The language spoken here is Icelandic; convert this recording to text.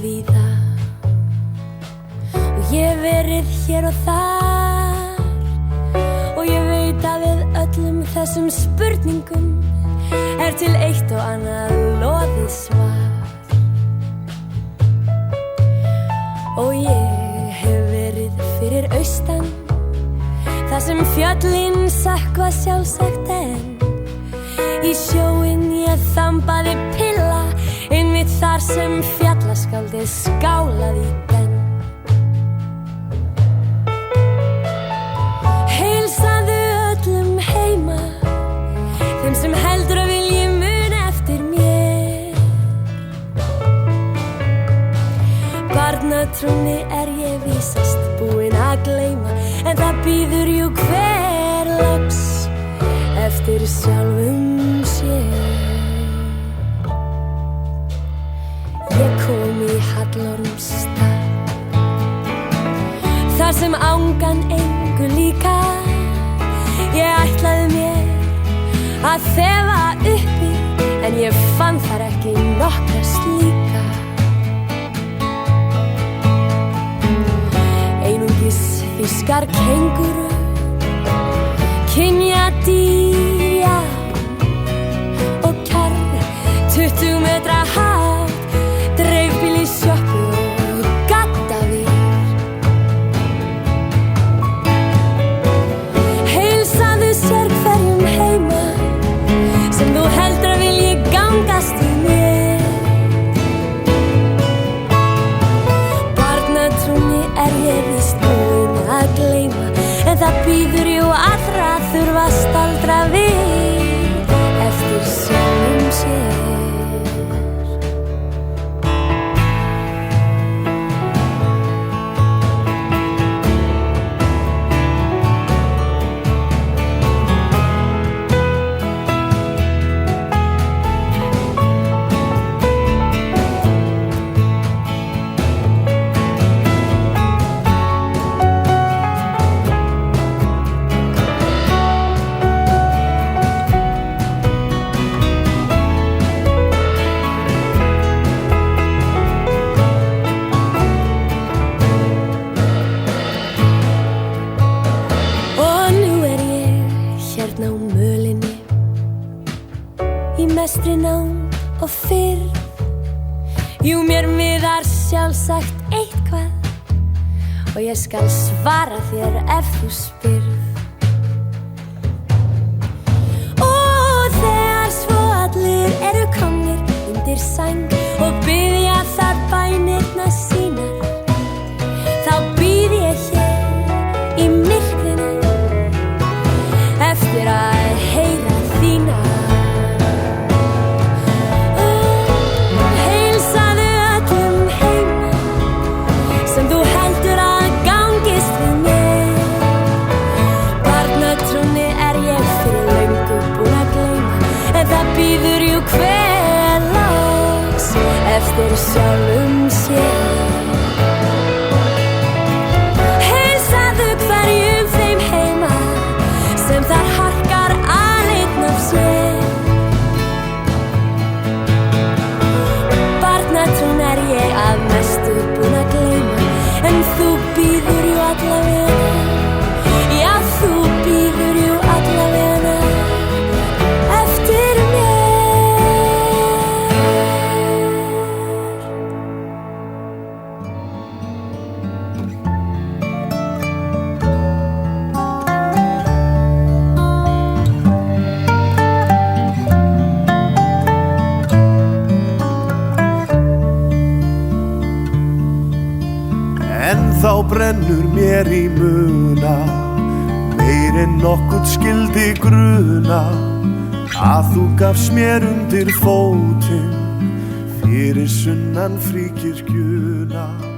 víða og ég hef verið hér og þar og ég veit að við öllum þessum spurningum er til eitt og annað loðið svar. Og ég hef verið fyrir austan þar sem fjöllin sökkva sjálfsagt en í sjóinn ég þambaði pilla einmitt þar sem fjallaskáldið skálaði í den. Heilsaðu öllum heima þeim sem heldur að vilji muna eftir mér. Barnatrúnni er ég vísast búin að gleyma en það býður jú hver loks eftir sjálfum sér. Ég kom í Hallormsstað þar sem angan engu líka. Ég ætlaði mér að þefa uppi en ég fann þar ekki nokkra slíka. Einungis þýskar kenguru, kynjadýr, já, og kjarr 20 metra hátt, dreifbíl í sjoppu og gaddavír. Heilsaðu sér hverjum heima sem þú heldur að vilji gangast í mér. Barnatrúnni er ég víst búin að gleyma en það býður jú allra að þurfa að staldra við eftir sjálfum sér. Mestri nánd og fyrr, jú mér miðar sjálfsagt eitthvað og ég skal svara þér ef þú spyrð. Og þegar svo allir eru komnir undir sæng og biðja þar bænirnar sínar, þá býð ég hér í myrkrinu eftir að heyra þína. Býður jú hver loks eftir sjálfum sér. Heilsaðu hverjum þeim heima sem þar harkar aleinn af sér. Barnatrún er ég að mestu búin að gleyma en þú býður jú allavega, já þú býður jú allavega eftir mér. Þá brennur mér í muna meir en nokkuð skyldi gruna að þú gafst mér undir fótinn fyrir sunnan Fríkirkjuna.